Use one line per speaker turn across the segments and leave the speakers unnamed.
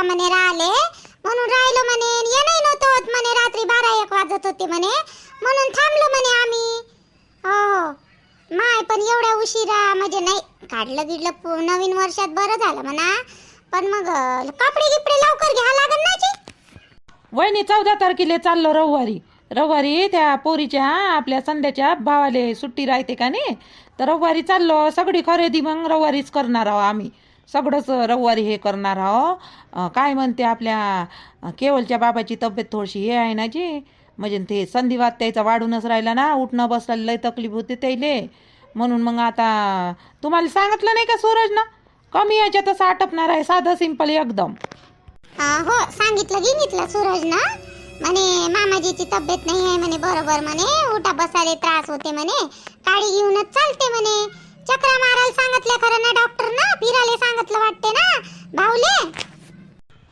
म्हणे राहिले म्हणून राहिलो म्हणे. ये नाही नव्हतं होत म्हणे, रात्री 12-1 वाजत होते म्हणे म्हणून थांबलो म्हणे आम्ही. हो हो माय, पण एवढ्या उशिरा म्हणजे नाही काढलं गिडलं नवीन वर्षात बरं झालं म्हणा, पण मग कपडे गिपडे लवकर घ्या लागल ना जी.
वहिनी 14 तारखेला चाललो रविवारी त्या पोरीच्या आपल्या संध्याच्या भावाले सुट्टी राहते का नाही, तर रविवारी चाललो. सगळी खरेदी मग रविवारीच करणार आहो आम्ही, सगळंच रविवारी हे करणार आहो. काय म्हणते आपल्या केवलच्या बाबाची तब्येत थोडीशी हे आहे ना जी, म्हणजे ते संधिवात त्याचा वाढूनच राहिला ना, उठणं बसायला लय तकलीफ होते त्याले. म्हणून मग आता तुम्हाला सांगितलं नाही का सूरज ना, कमी याच्यातच आटपणार आहे, साधं सिंपल एकदम.
हो सांगितलं सूरज ना, म्हणे मामाजीची तब्येत नाही आहे म्हणे बरोबर म्हणे, उठा बसायला त्रास होते म्हणे, काळी घेऊनच चालते म्हणे. चक्रा मारायला सांगितलं खरं ना डॉक्टर ना, फिरायला सांगितलं वाटते ना भाऊले.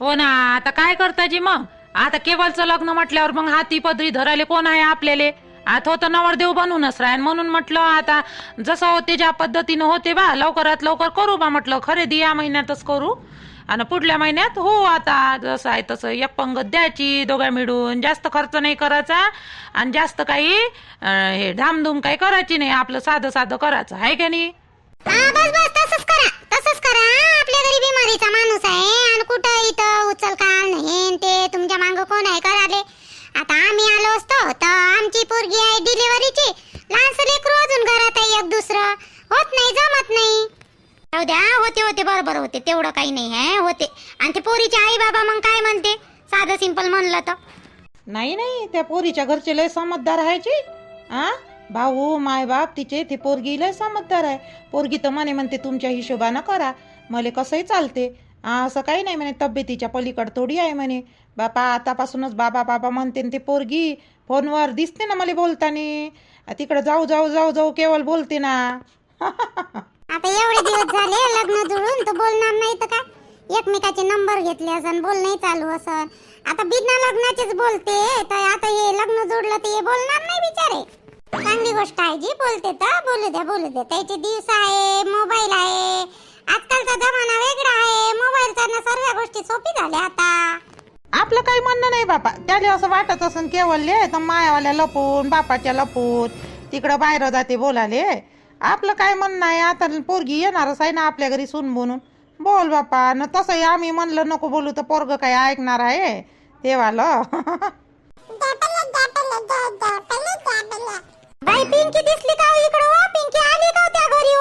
हो ना, आता काय करता जी मग, आता केवलचं लग्न म्हटल्यावर मग हाती पदरी धरायला कोण आहे आपल्याला. आता होतं नवरदेव बनूनच राहीन, म्हणून म्हटलं आता जसं होते ज्या पद्धतीनं होते बा लवकरात लवकर करू बा, म्हटलं खरेदी या महिन्यातच करू आणि पुढल्या महिन्यात हो आता जसं आहे तसं एक पंगत द्यायची दोघा मिळून, जास्त खर्च नाही करायचा आणि जास्त काही हे धामधूम काही करायची नाही, आपलं साधं साधं करायचं आहे का नाही.
बस बस तसंच करा. आपल्या घरी बिमारीचा माणूस आहे आणि कुठं इथं उचल काल नाही ते तुमच्या मागं कोण आहे कराले. आता आम्ही आलो असतो तर आमची पोरगी आहे डिलिव्हरीची, लहानसं लेकरू अजून घरात आहे एक दुसरं, होत नाही जमत नाही. राहू द्या, होते बरोबर होते, तेवढं काही नाही आहे होते. आणि ते पोरीचे आई बाबा मग काय म्हणते, साधं सिंपल म्हणलं तर.
नाही त्या पोरीच्या घरचे लय समजदार आहे. भाऊ माय बाप तिचे, ती पोरगी लय समजदार आहे. पोरगी तर म्हणते तुमच्या हिशोबानं करा, मला कसंही चालते. असं काही नाही म्हणे, तब्येतीच्या पलीकड थोडी आहे म्हणे. बापा आतापासूनच बाबा म्हणते ते पोरगी, फोनवर दिसते ना मला बोलताना, तिकडे जाऊ केवळ बोलते ना.
आता एवढे दिवस झाले लग्न जुळून तर बोलणार नाही तर काय, एकमेकाचे नंबर घेतले असन, बोलणं चालू असन. आता बिना लग्नाचेच बोलते, तर आता हे लग्न जोडलं तर हे बोलणार नाही बिचारे. चांगली गोष्ट आहे जी, बोलते तर बोलू द्या. त्याचे दिवस आहे, मोबाईल आहे, आजकालचा जमाना वेगळा आहे, मोबाईलचा ना सर्व गोष्टी सोपी झाल्या आता.
आपलं काही म्हणणं नाही बापा, त्याला असं वाटत असन केवळले तर मायावाल्या लपून बापाच्या लपून तिकडं बाहेर जाते बोलाले. आपलं काय म्हणणं आहे, आता पोरगी येणारच आहे ना आपल्या घरी सून बनून, बोल बापा. न तसंही आम्ही म्हणलं नको बोलू तर पोरग काय ऐकणार आहे तेवालं.
बाई पिंकी दिसली का इकडं? पिंकी आली का त्या घरी?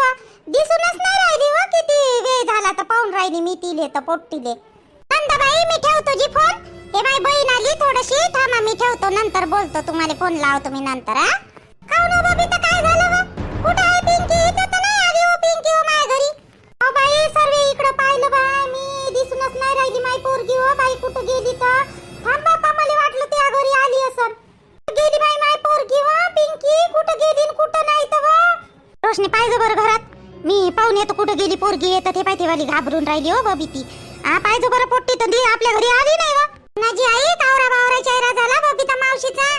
दिसूनच नाही राहिली. किती वेळ झाला तर पाहून राहिली मी तिले तर पोट्टीले. नंदाबाई मी ठेवतो जी फोन, हे बाई बहीण आली थोडीशी, थांबा मी ठेवतो, नंतर बोलतो, तुम्हाला फोन लावतो मी नंतर. खाऊ ना बाबी तर काय झालं वा? कुठं आहे पिंकी? इथं तर नाही आली हो पिंकी हो माझ्या घरी. हो बाई सर्वे इकडं पाहिलं बाई मी, दिसूनच नाही राहिली माई पोरगी हो बाई, कुठं गेली तर? थांब बापा, मला वाटलं त्या घरी आली असन. गेली बाई माई पोरगी हो पिंकी, कुठं गेली कुठं नाही तर. रोशनी पाहिजे बरं घरात, मी पाहून येतो कुठं गेली पोरगी. येतं ते पाहिजे वाली घाबरून राहिली हो बाबी ती. पाहिजे बरं पोट्टी तर आपल्या घरी आली नाही वा. माझी आई कावरा बावरा चेहरा झाला बबिता मावशीचा.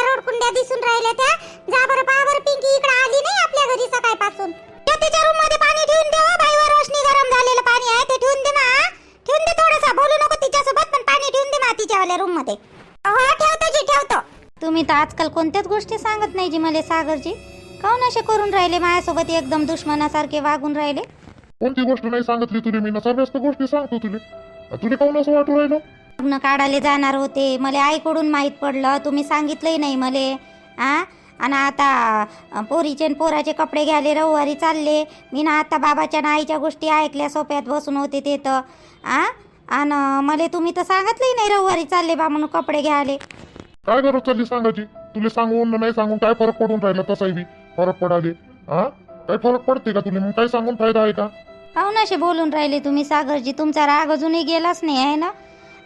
रोडकुंड्या दिसून राहिल्या त्या. जा बरं पहा बरं पिंकी इकडे आली नाही आपल्या घरी सकाळपासून. तिच्या रूम मध्ये पाणी ठेवून दे हो बाई, रोशनी गरम झालेलं पाणी आहे ते ठेवून दे ना. ठेवून दे थोडंसं, बोलू नको तिच्यासोबत, पण पाणी ठेवून दे ना तिच्यावाल्या रूम मध्ये. हो ठेवतो.
तुम्ही तर आजकाल कोणत्याच गोष्टी सांगत नाही जी मला, सागरजी काऊन असे करून राहिले माझ्यासोबत, एकदम दुश्मनासारखे वागून राहिले.
कोणती गोष्ट नाही सांगितली तुला मी? सर्वच गोष्टी सांगतो तुला काऊन असं वाटू राहिलं?
लग्न काढायला जाणार होते, मला आईकडून माहीत पडलं, तुम्ही सांगितलंही नाही मले. आणि आता पोरीचे पोराचे कपडे घ्यायले रविवारी चालले मी ना. आता बाबाच्या ना आईच्या गोष्टी ऐकल्या, सोप्यात बसून होते ते तर. आणि मला तुम्ही तर सांगितलंही नाही रविवारी चालले बा म्हणून कपडे घ्यायले.
काय गरज चालली सांगायची? तुला सांगून नाही सांगून काय फरक पडून राहिला? तसाही बी फरक पडाले. काय फरक पडते का तुला? मग काय सांगून फायदा आहे का?
काऊन असे बोलून राहिले तुम्ही सागरजी? तुमचा राग अजूनही गेलाच नाही आहे ना.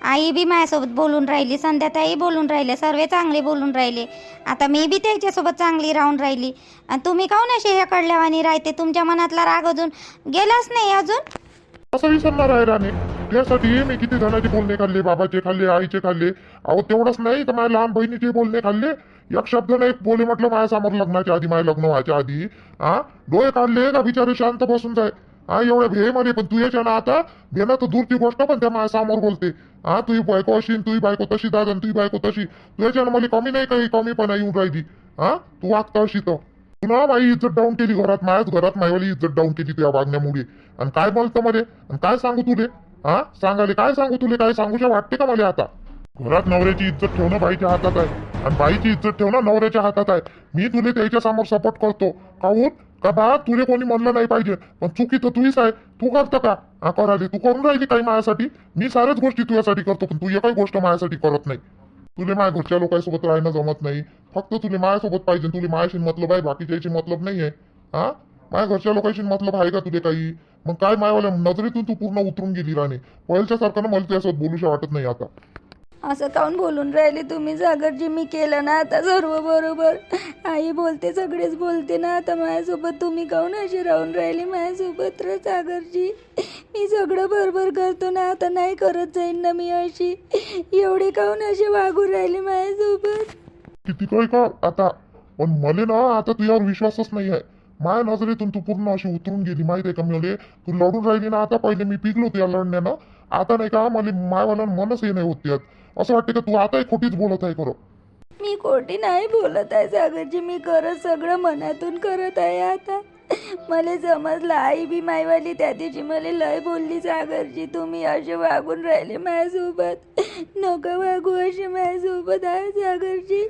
आई बी माझ्यासोबत बोलून राहिली, संध्याताई बोलून राहिले, सर्व चांगले बोलून राहिले. आता मी बी त्याच्यासोबत चांगली राहून राहिली, आणि तुम्ही काऊन असे हे कडल्यावानी राहते? तुमच्या मनातला राग अजून गेलाच नाही अजून.
असं विसरणार आहे राणे? त्यासाठी मी किती जणांचे बोलणे खाल्ले, बाबाचे खाल्ले, आईचे खाल्ले. अहो तेवढंच नाही तर माझ्या लहान बहिणीचे बोलणे खाल्ले. एक शब्द नाही बोले म्हटलं माझ्यासमोर लग्नाच्या आधी, माझ्या लग्न व्हायच्या आधी. डोळे काढले का बिचारे शांत बसून जाय. हा एवढ्या भे मध्ये पण तू याच्या ना आता भेना तर दूरची गोष्ट पण त्या माझ्या समोर बोलते. हा तुझी बायको अशी तुझी बायको तशी दादा तुझी बायको तशी तुझ्या मला कमी नाही काही कमी पण येऊन राहिली. हा तू वागता अशी तर पुन्हा माझी इज्जत डाऊन केली घरात माझ्याच घरात मायवाली इज्जत डाऊन केली तुझ्या वागण्यामुळे. आणि काय बोलतं मध्ये आणि काय सांगू तुले. हा सांगाले काय सांगू तुले काय सांगूशा वाटते का मला आता. घरात नवऱ्याची इज्जत ठेवणं बाईच्या हातात आहे आणि बाईची इज्जत ठेवणं नवऱ्याच्या हातात आहे. मी तुले त्याच्या समोर सपोर्ट करतो काहून का बा तुले कोणी म्हणलं नाही पाहिजे पण चुकी तर तुझीच आहे. तू करतं का हा करायला तू करून राहिली काही माझ्यासाठी. मी साऱ्याच गोष्टी तुझ्यासाठी करतो पण तू एकही गोष्ट माझ्यासाठी करत नाही. तुले माझ्या घरच्या लोकांसोबत राहणं जमत नाही. फक्त तुले माझ्यासोबत पाहिजे तुले माझ्याशी मतलब आहे बाकीच्याशी मतलब नाही आहे. हा माझ्या घरच्या लोकांशी मतलब आहे का तुले काही. मग काय मायवाल्या नजरेतून तू पूर्ण उतरून गेली राणे. पहिल्याच्या सारखं मला तुझ्यासोबत बोलूशा वाटत नाही आता.
असं काऊन बोलून राहिले तुम्ही सागरजी. मी केलं ना आता सर्व बरोबर. आई बोलते सगळेच बोलते ना आता माझ्यासोबत. तुम्ही काऊन असे राहून राहिले माझ्यासोबत रे सागरजी. मी सगळं बरोबर करतो ना आता नाही करत जाईन ना मी अशी. एवढे काऊन असे वागू राहिले माझ्यासोबत.
किती काय का आता पण मले ना आता तुझ्यावर विश्वासच नाही आहे. माझ्या नजरेतून तू पूर्ण अशी उतरून गेली माहिती आहे का. मले तू लढून राहिली ना आता. पहिले मी पिकलो त्या लढण्यानं आता नाही का मला मायवाला मनच हे नाही होत त्यात. असं वाटतं का तू आता खोटीच बोलत आहे खरं.
मी खोटी नाही बोलत आहे सागरजी. मी करत सगळं मनातून करत आहे आता. मला समजलं आई बी मायवाली त्या दिवशी मला लय बोलली सागरजी तुम्ही असे वागून राहिले माझ्यासोबत. नको वागू असे माझ्यासोबत आहे सागरजी.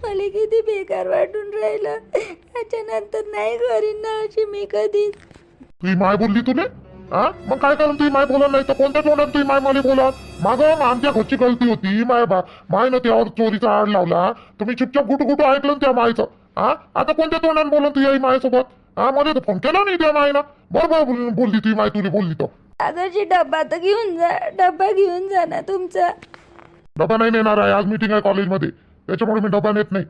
मला किती बेकार वाटून राहिलं. त्याच्यानंतर नाही करीन ना अशी मी कधीच.
तुझी माय बोलली तुले. हा मग काय करून तुझी माय बोला नाही तर कोणत्या तोंडात तुझी माय मला बोला. मागं आमच्या घरची गलती होती मायनं त्यावर चोरीचा आड लावला तुम्ही चुपचाप गुटू ऐकलं त्या मायचं. हा आता कोणत्या तोंडात बोला तुझ्या मायसोबत. हा मला तर फोन केला नाही त्या मायनं. बरोबर बोलली तुझी माय तुला बोलली तर.
सागरजी डब्बा तर घेऊन जा. डब्बा घेऊन जा ना तुमचा.
डबा नाही नेणार आहे आज मीटिंग आहे कॉलेजमध्ये त्याच्यामुळे मी डबा नेत नाही.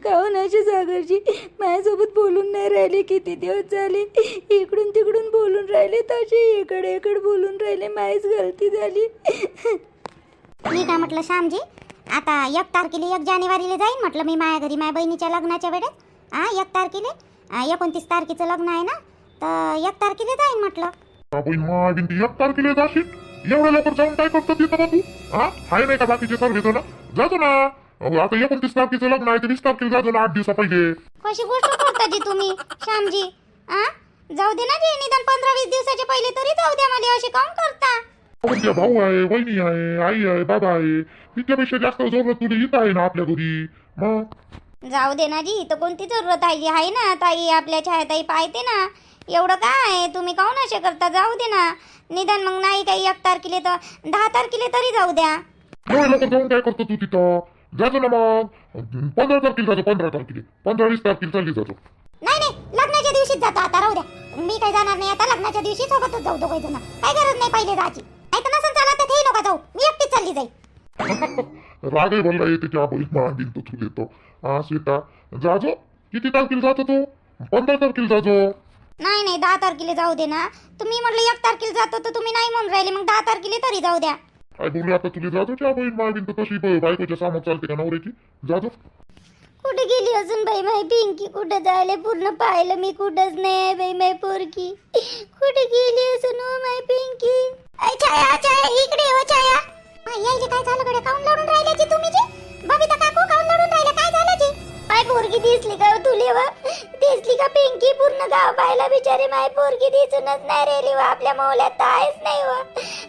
काहून असे सागरजी माझ्यासोबत बोलून नाही राहिले. किती दिवस झाले इकडून तिकडून बोलून राहिले तसे इकडे बोलून राहिले. माझीच गलती झाली.
मी काय म्हटलं श्यामजी आता 1 तारखेला 1 जानेवारीला जाईन म्हटलं मी माझ्या घरी माझ्या बहिणीच्या लग्नाच्या वेळेस. 1 तारखेला 29 तारखेचं लग्न आहे ना तर 1 तारखेला जाईन म्हटलं.
बहीण माय बिनती 1 तारखेला जाशील. एवढ्या लवकर जाऊन काय करतो तिथं का तू. हा हाय नाही का बाकीचे सर्व ना जातो ना. आता 29 तारखेचं लग्न आहे ते 20 तारखेला जातो ना 8 दिवसा पहिले.
कशी गोष्ट करता जी तुम्ही श्यामजी. जाऊ दे ना जी निदान 15-20 दिवसाचे पहिले तरी जाऊ द्या मला. असे काम करता.
उद्या भाऊ आहे बहिणी आहे आई आहे बाबा आहे. तिच्यापेक्षा जास्त जरूरत तुला इथं आहे ना आपल्या घरी. मग
जाऊ दे ना जी इथं कोणती जरूरत आहे ना ताई आपल्या छायाताई पाहते ना. एवढं काय तुम्ही काऊन असे करता. जाऊ दे ना निदान मग नाही काही 1 तारखेला तर 10 तारखेला तरी जाऊ द्या.
एवढ्या लवकर जाऊन काय करतो तू तिथं. जातो ना मग 15 तारखेला जातो. 15 तारखेला 15-20 तारखेला चालली जातो.
नाही लग्नाच्या दिवशीच जातो आता राहू द्या. मी काही जाणार नाही आता. लग्नाच्या दिवशी सोबतच जाऊ दोघे जण. काही गरज नाही पहिले जायची. नाही तर नसेल चालत तर ते नका जाऊ. मी एकटीच चालली जाईल.
रागही बोलला येते त्या बहीण मांडील तो तू देतो. हा सीता जाजो. किती तारखेला जातो तू. 15 तारखेला जाजो.
नाही 10 तारखेला जाऊ दे ना. तुम्ही म्हटलं 1 तारखेला जातो तर तुम्ही नाही म्हणून राहिले. मग 10 तारखेला तरी जाऊ द्या.
काय बोलू आता तुला जातो त्या बहीण मांडील तर तशी बायकोच्या समोर चालते का नवऱ्याची. जाजो.
कुठे गेली अजून बाई माय पिंकी. कुठे जायले पूर्ण पाहिलं मी. कुठंच नाही आहे बाई माय पोरकी. कुठे गेली अजून हो माय पिंकी. छाया इकडे हो छाया. यायचे काय झालं कडे. काऊन लढून राहिल्याची तुम्ही जी. बबिता काकू काऊन लढून राहिल्या काय झालं जी. माय पोरगी दिसली का तुले व. दिसली का पिंकी. पूर्ण गाव पाहिला बिचारे माय पोरगी दिसूनच नाही राहिली व. आपल्या मौल्यात तर आहेच नाही व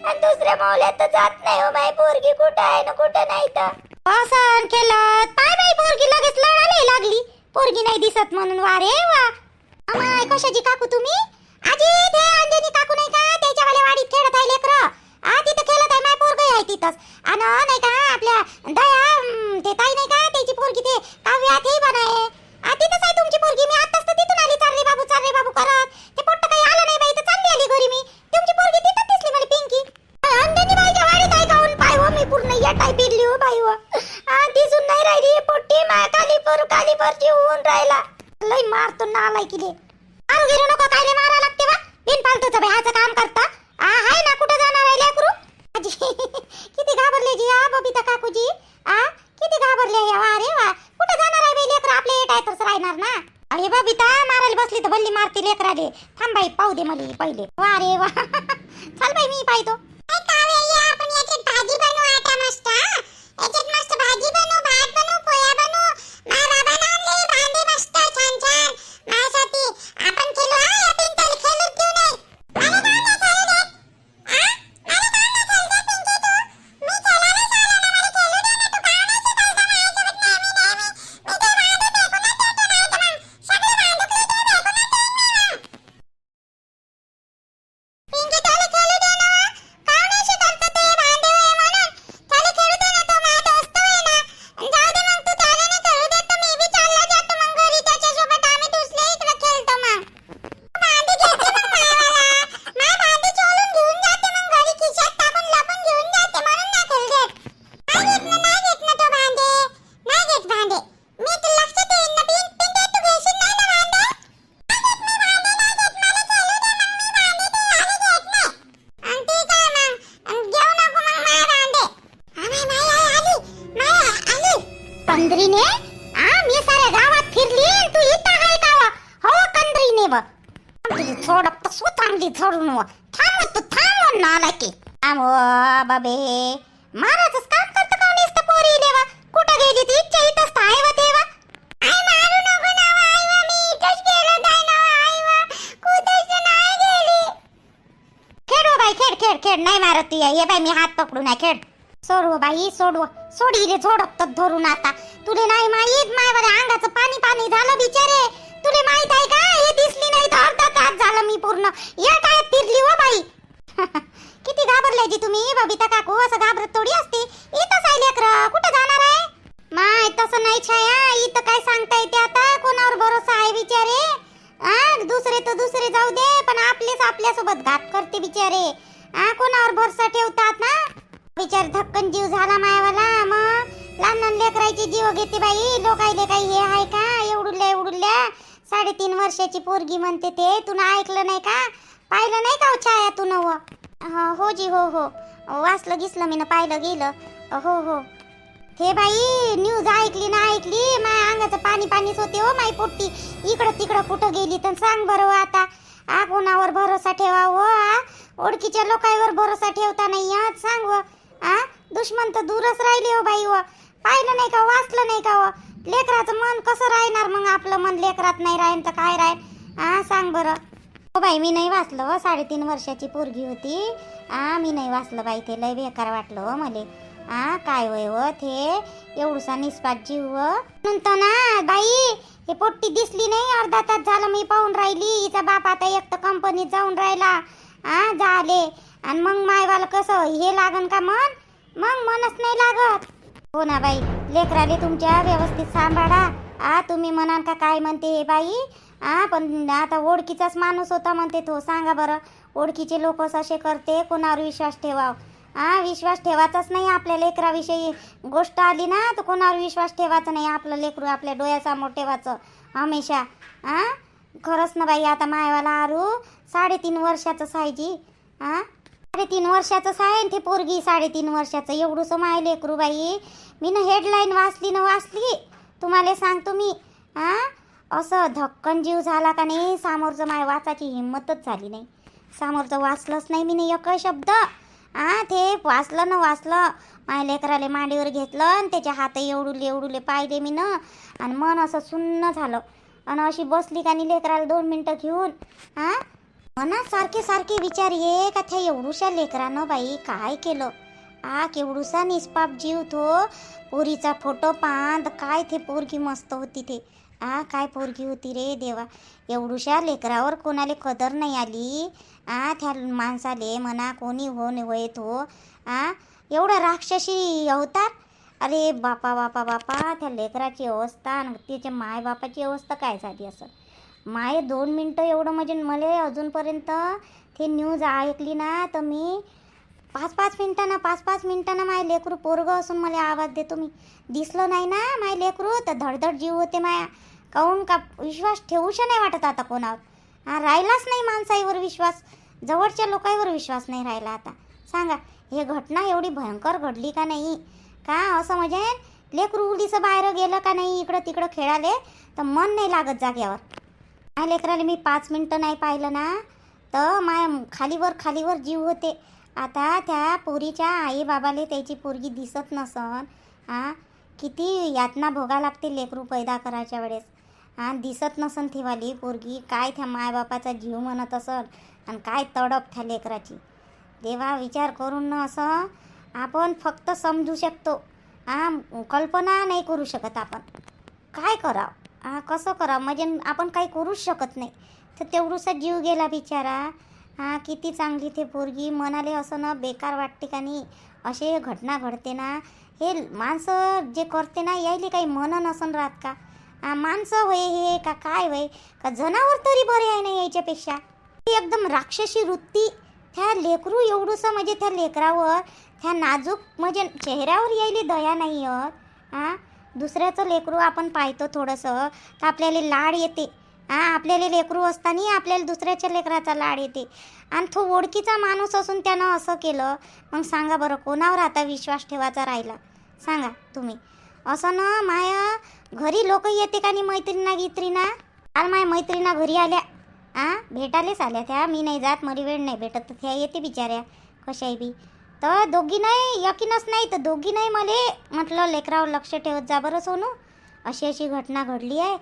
आणि दुसऱ्या मौल्यात तर जात नाही हो माय पोरगी. कुठं आहे ना कुठं नाही तर. असं केलं पाय बाई पोरगी लगेच लढायला लागली. पोरगी नाही दिसत म्हणून. वारे वा अमाय कशाची काकू तुम्ही. आजी ते अंजनी काकू नाही का त्याच्यावाल्या वाडीत खेळत आहे लेकरं. तिथं खेळत आहे माय पोरगी आहे तिथंच. आणि नाही का आपल्या दया ते ताई नाही का त्याची पोरगी ते काव्या ते पण आहे. तिथंच आहे तुमची पोरगी. मी आताच तर तिथून आली. चालले बाबू करत. ते पोट्ट काही आलं नाही बाई तर चालली आली घरी मी. तुमची पोरगी तिथं दिसली मला पिंकी. अंजनी बाईच्या वाडीत आहे काऊन पाय हो. मी पूर्ण या टाईप इडली हो बाई हो. दिसून नाही राहिली पोट्टी. माय कालीपरची होऊन राहिला. लई मारतो नालाय किले. मारू गेलो नको कायले मारा लागते वा. बिन फालतूचं बाईचं काम करता. हाय ना कुठं जाणार आहे लेकरू. किती घाबरले जी बबिता काकूजी. किती घाबरले वा रे वा. कुठं जाणार आहे बाई लेकरं. आपल्या येत आहे तरच राहणार ना. अरे बबिता मारायला बसली तर बल्ली मारती लेकराले. थांब बाई पाहू दे मला पहिले. वा रे वा चल बाई मी पाहतो. आपण याच्यात भाजी बनवू आता मस्त. याच्यात मस्त भाजी बनवू, भात बनवू, पोळ्या बनवू. माझ्या बाबांना आणले भांडे मस्त छान छान माझ्यासाठी. आपण खेळू या पिंटल खेळू देऊ नाही. मला काय नाही खेळू दे. मला काय नाही खेळू दे पिंकी तू. मी खेळायला चालला ना, मला खेळू दे ना. तू काय नाही खेळायचं माझ्यासोबत नेहमी नेहमी. मी ते भांडे फेकूनच देतो नाही तर मग सगळे भांडुकले तू फेकूनच देईन मी. पिंकी त्याला खेळू दे ना. का नाही शिकवत ते भांडे होय म्हणून. त्याला खेळू दे ना, तो माझा दोस्त होय ना. जाऊ दे मग, तू त्याला नाही खेळू देत तर मी बी चालला जातो मग घरी त्याच्यासोबत. आम्ही दुसऱ्या इकडे खेळतो मग. भांडी घेते मग मायवाला. माय भांडी चोरून घेऊन जाते मग घरी खिशात टाकून लपून घेऊन जाते म्हणून नाही खेळू देत. नाही घेत ना तो भांडे. नाही घेत भांडे. मी तर लक्ष देईन ना. पिंकी तू घेशील नाही ना भांडे. नाही घेत मी भांडे नाही घेत. मला खेळू दे मग, मी भांडे तू आली घेत नाही. आणि ठीक आहे मग, घेऊ नको मग माझे भांडे. माय आली. कंद्रीने मी साऱ्या गावात फिरली आणि तू इथं आहे का व? हो कंद्रीने व तुझी थोडं तसं चांगली झडून व. थांब तू थांब ना आला की. थांब बाबे महाराजच काम करतं का नुसतं पोरीले व. कुठं गेली ती इच्छा इथंच तर आहे व तेव्हा. आई मारू नको ना व, आई व मी इथंच गेलो जाय ना व, आई व कुठंच नाही गेली. खेळ हो बाई खेळ खेळ खेळ. नाही मारत ती. ये बाई मी हात पकडून आहे खेळ. सोडव बाई सोडव. सोडीले झोडपत धरून आता. तुले नाही माहित मायवाल्या अंगाचं पाणी पाणी झालं बिचारे. तुले माहित आहे का हे दिसली नाही तर अर्धा तास झालं मी पूर्ण या काय फिरली हो बाई. किती घाबरले जी तुम्ही बबिता काकू. असं घाबरत थोडी असते. इथंच आहे लेकरं, कुठं जाणार आहे. माय तसं नाही छाया. इथं काय सांगता येते आता. कोणावर भरोसा आहे बिचारे. दुसरे तर दुसरे जाऊ दे पण आपलेच आपल्यासोबत घात करते बिचारे. कोणावर भरोसा ठेवतात ना. बिचार धक्कन जीव झाला मायावाला. मग लहान लहान लेकरायची जीव घेते बाई. लोकायले काही हे आहे का. एवढुल्या 3.5 वर्षाची पोरगी म्हणते ते. तू ऐकलं नाही का. पाहिलं नाही का छाया तू नव. हो जी हो वाचलं गिसलं मी ना पाहिलं गेलं. हो हे बाई न्यूज ऐकली ना ऐकली. माझ्या अंगाचं पाणी पाणीच होते हो. माई पोट्टी इकडं तिकडं कुठं गेली तर सांग बरं आता. कोणावर भरोसा ठेवावं. ओळखीच्या लोकांवर भरोसा ठेवता नाही आज सांग व. दुश्मन तर दूरच राहिले हो बाई व. पाहिलं नाही का वाचलं नाही का व. लेकराचं मन कसं राहणार मग. आपलं मन लेकरात नाही राहीन तर काय राहीन सांग बरं. हो बाई मी नाही वाचलं व. 3.5 वर्षाची पोरगी होती. मी नाही वाचलं बाई. ते लय बेकार वाटलं हो मले. काय वय व ते एवढसा निष्पात जीव व. म्हणतो ना बाई हे पोट्टी दिसली नाही. अर्धा तास झालं मी पाहून राहिली. हिचा बाप आता एक तर कंपनीत जाऊन राहिला. झाले आणि मग मायवाला कसं हे लागन का मन. मग मनच नाही लागत. हो ना बाई लेकराले तुमच्या व्यवस्थित सांभाळा. तुम्ही म्हणाल का काय म्हणते हे बाई. पण आता ओळखीचाच माणूस होता म्हणते तो. सांगा बरं ओळखीचे लोक असे करते. कोणावर विश्वास ठेवाव. विश्वास ठेवायचाच नाही. आपल्या लेकराविषयी गोष्ट आली ना तर कोणावर विश्वास ठेवायचा नाही. आपलं लेकरू आपल्या डोळ्यासमोर ठेवायचं हमेशा. खरंच ना बाई. आता मायवाला आरू 3.5 वर्षाचं सायजी. 3.5 वर्षाचंच आहे ते पोरगी. 3.5 वर्षाचं एवढंसं माय लेकरू बाई. मी ना हेडलाईन वाचली तुम्हाला सांगतो मी. असं धक्कन जीव झाला का नाही. समोरचं माय वाचायची हिंमतच झाली नाही. समोरचं वाचलंच नाही मी एक शब्द. ते वाचलं माय लेकराले मांडीवर घेतलं आणि त्याच्या हात एवढुले पाहिले मी ना. आणि मन असं सुन्न झालं. आणि अशी बसली का नाही लेकराला 2 मिनटं घेऊन. मनात सारखे विचार ये का त्या एवढूशा लेकरानं बाई काय केलं. केवढूसा निष्पाप जीव तो. पोरीचा फोटो पांद काय ते पोरगी मस्त होती ते. काय पोरगी होती रे देवा. एवढूशा लेकरावर कोणाले कदर नाही आली. त्या माणसाले म्हणा कोणी होय तो. एवढा राक्षसी अवतार. अरे बापा त्या लेकराची अवस्था आणि त्याच्या मायबापाची अवस्था काय झाली असं. माय 2 मिनटं एवढं म्हणजे मला अजूनपर्यंत ते न्यूज ऐकली ना तर मी 5 मिनिटांना माय लेकरू पोरगं असून मला आवाज देतो मी. दिसलं नाही ना माय लेकरू तर धडधड जीव होते माया. काहून का विश्वास ठेवूशा नाही वाटत आता कोणावर. राहिलाच नाही माणसाईवर विश्वास. जवळच्या लोकांवर विश्वास नाही राहिला आता. सांगा हे घटना एवढी भयंकर घडली का नाही का. असं म्हणजे लेकरू उलीचं बाहेर गेलं का नाही इकडं तिकडं खेळाले तर मन नाही लागत जाग्यावर. माझ्या लेकराला मी 5 मिनटं नाही पाहिलं ना तर माया खालीवर जीव होते. आता त्या पोरीच्या आई बाबाले त्याची पोरगी दिसत नसन, किती यातना भोगा लागते लेकरू पैदा करायच्या वेळेस. दिसत नसन थीवाली पोरगी, काय त्या मायबापाचा जीव म्हणत असन आणि काय तडप त्या लेकराची. देवा विचार करून ना असं आपण फक्त समजू शकतो, कल्पना नाही करू शकत आपण. काय करावं, कसं करावं, म्हणजे आपण काही करूच शकत नाही. तर तेवढूसा जीव गेला बिचारा. किती चांगली ते पोरगी. मनाले असं ना बेकार वाटते का नाही, असे घटना घडते ना. हे माणसं जे करते ना यायले काही मन नसन राहत का. माणसं होय हे का काय होय का जनावर तरी बरे आहे ना याच्यापेक्षा. एकदम राक्षसी वृत्ती त्या लेकरू एवढूसं, म्हणजे त्या लेकरावर त्या नाजूक म्हणजे चेहऱ्यावर यायली दया नाही आहेत. दुसऱ्याचं लेकरू आपण पाहतो थोडंसं तर आपल्याला लाड येते. आपल्याला लेकरू असताना आपल्याला दुसऱ्याच्या लेकराचा लाड येते. आणि तो ओळखीचा माणूस असून त्यानं असं केलं, मग सांगा बरं कोणावर आता विश्वास ठेवायचा राहिला सांगा तुम्ही. असं ना माया घरी लोक येते का नाही मैत्रिणा. काल माया मैत्रिणा घरी आल्या, भेटायलाच आल्या त्या. मी नाही जात, मला वेळ नाही भेटत, तर त्या येते बिचाऱ्या कशाही बी. तर दोघी नाही, यकीनच नाही तर दोघी नाही मला म्हटलं लेकरावर लक्ष ठेवत जा बरं सोनू, अशी घटना घडली आहे.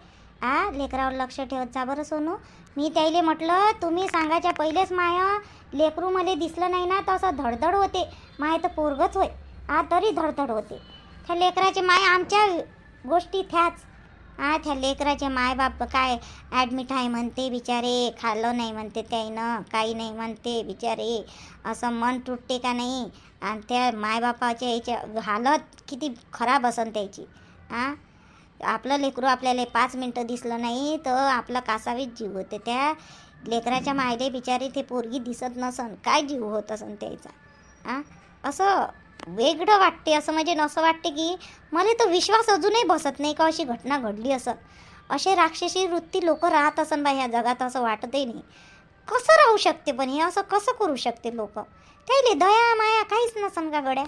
लेकरावर लक्ष ठेवत जा बरं सोनू. मी त्याईले म्हटलं तुम्ही सांगायच्या पहिलेच माया लेकरू मला दिसलं नाही ना तर असं धडधड होते. माय तर पोरगच होय, तरी धडधड होते. त्या लेकराचे माय आमच्या गोष्टी त्याच. त्या लेकराचे मायबाप काय ॲडमिट आहे म्हणते बिचारे, खाल्लं नाही म्हणते त्याईनं, काही नाही म्हणते बिचारे. असं मन तुटते का नाही. आणि त्या मायबापाच्या याच्या हालत किती खराब असन त्याची. आपलं लेकरू आपल्याला 5 मिनटं दिसलं नाही तर आपला कासावीस जीव होते. त्या लेकराच्या मायले बिचारे ते पोरगी दिसत नसन, काय जीव होत असन त्याचा. असं वेगळं वाटते. असं म्हणजे असं वाटते की मला तर विश्वास अजूनही बसत नाही का अशी घटना घडली असं. असे राक्षसी वृत्ती लोक राहत असन बा ह्या जगात, असं वाटतही नाही. कसं राहू शकते पण हे, असं कसं करू शकते लोक. त्याला दया माया काहीच नसन का गड्या.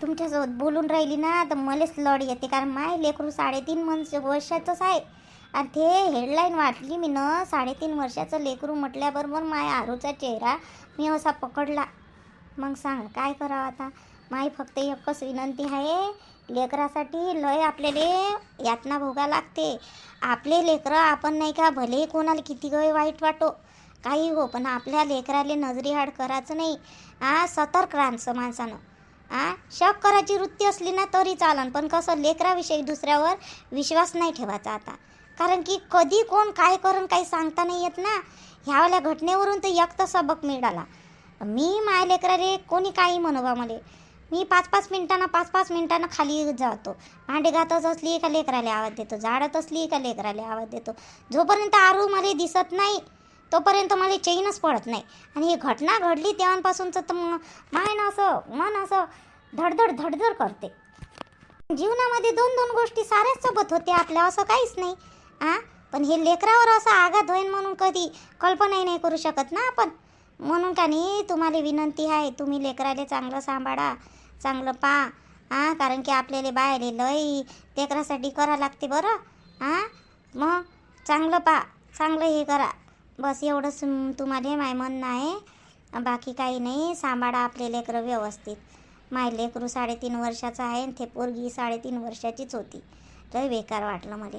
तुमच्यासोबत बोलून राहिली ना तर मलाच लढ येते, कारण माय लेकरू 3.5 वर्षाचंच आहे. आणि ते हेडलाईन वाटली मी न 3.5 वर्षाचं लेकरू म्हटल्याबरोबर माय आरूचा चेहरा मी असा पकडला. मग सांग काय करावं आता. माई फक्त एकच विनंती आहे, लेकरासाठी लय आपल्याला यातना भोगा लागते. आपले लेकरं आपण नाही का भले कोणाला किती गय वाईट वाटो काही हो, पण आपल्या लेकराले नजरिहाड करायचं नाही. सतर्क राहायचं माणसानं. शक करायची वृत्ती असली ना तरी चालन, पण कसं लेकराविषयी दुसऱ्यावर विश्वास नाही ठेवायचा आता. कारण की कधी कोण काय करून काही सांगता नाही येत ना. ह्यावाल्या घटनेवरून तर एक तर सबक मिळाला. मी माझ्या लेकराले कोणी काही म्हणवा मला, मी 5-5 मिनिटानं खाली जातो. भांडे घातच असली का लेकराले आवाज देतो, झाडत असली का लेकराले आवाज देतो. जोपर्यंत आरू मला दिसत नाही तोपर्यंत मला चैनच पडत नाही. आणि ही घटना घडली तेव्हापासूनच तर मन असं धडधड करते. जीवनामध्ये 2 गोष्टी साऱ्याच सोबत होते आपल्या, असं काहीच नाही. पण हे लेकरावर असा आघात होईल म्हणून कधी कल्पनाही नाही करू शकत ना आपण. म्हणून का नाही तुम्हाला विनंती आहे, तुम्ही लेकराले चांगलं सांभाळा, चांगलं पा. कारण की आपल्याला बाहेर लय लेकरासाठी करा लागते बरं. मग चांगलं पा, चांगलं हे करा. बस एवढंच तुम्हाला माय म्हणणं आहे, बाकी काही नाही. सांभाळा आपले लेकरं व्यवस्थित. माय लेकरू 3.5 वर्षाचं आहे आणि ते पोरगी 3.5 वर्षाचीच होती. लय बेकार वाटलं मला.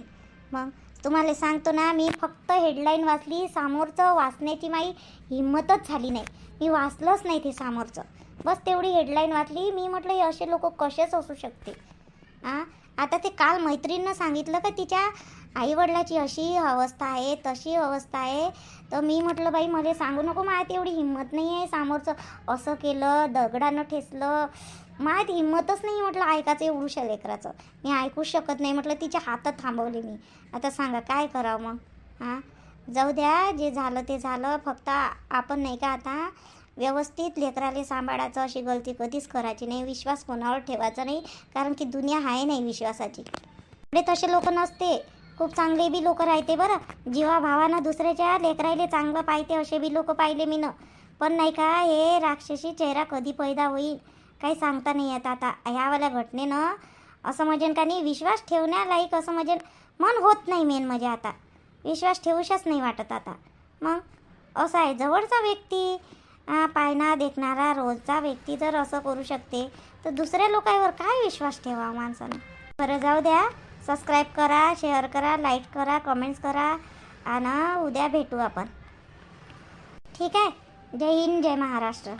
मग तुम्हाला सांगतो ना, मी फक्त हेडलाईन वाचली, समोरचं वाचण्याची माई हिंमतच झाली नाही. मी वाचलंच नाही ते समोरचं, बस तेवढी हेडलाईन वाचली. मी म्हटलं हे असे लोक कसेच असू शकते. आता ते काल मैत्रिणीनं सांगितलं का तिच्या आईवडिलाची अशी अवस्था आहे, तशी अवस्था आहे. तर मी म्हटलं बाई मला सांगू नको, माझ्या तेवढी हिंमत नाही आहे. समोरचं असं केलं, दगडानं ठेचलं, माझ्यात हिंमतच नाही म्हटलं ऐकायचं एवढूशा लेकराचं. मी ऐकूच शकत नाही म्हटलं. तिच्या हातात थांबवले मी. आता सांगा काय करावं मग. जाऊ द्या, जे झालं ते झालं. फक्त आपण नाही का आता व्यवस्थित लेकराले सांभाळायचं. अशी गलती कधीच करायची नाही. विश्वास कोणावर ठेवायचा नाही, कारण की दुनिया आहे नाही विश्वासाची. तसे लोक नसते, खूप चांगले बी लोक राहते बरं. जीवा भावानं दुसऱ्याच्या लेकराले चांगलं पाहते असे बी लोक पाहिले मी न. पण नाही का हे राक्षसी चेहरा कधी पैदा होईल काही सांगता नाही येत. आता ह्यावाल्या घटनेनं असं म्हणजे का नाही विश्वास ठेवण्यालायक असं म्हणजे मन होत नाही. मेन म्हणजे आता विश्वास ठेवूशच नाही वाटत आता. मग असं आहे जवळचा व्यक्ती पाहणा देखणारा रोजचा व्यक्ती जर असं करू शकते तर दुसऱ्या लोकांवर काय विश्वास ठेवा माणसानं. बरं जाऊ द्या. सबस्क्राईब करा, शेअर करा, लाईक करा, कमेंट्स करा आणि उद्या भेटू आपण. ठीक आहे. जय हिंद, जय महाराष्ट्र.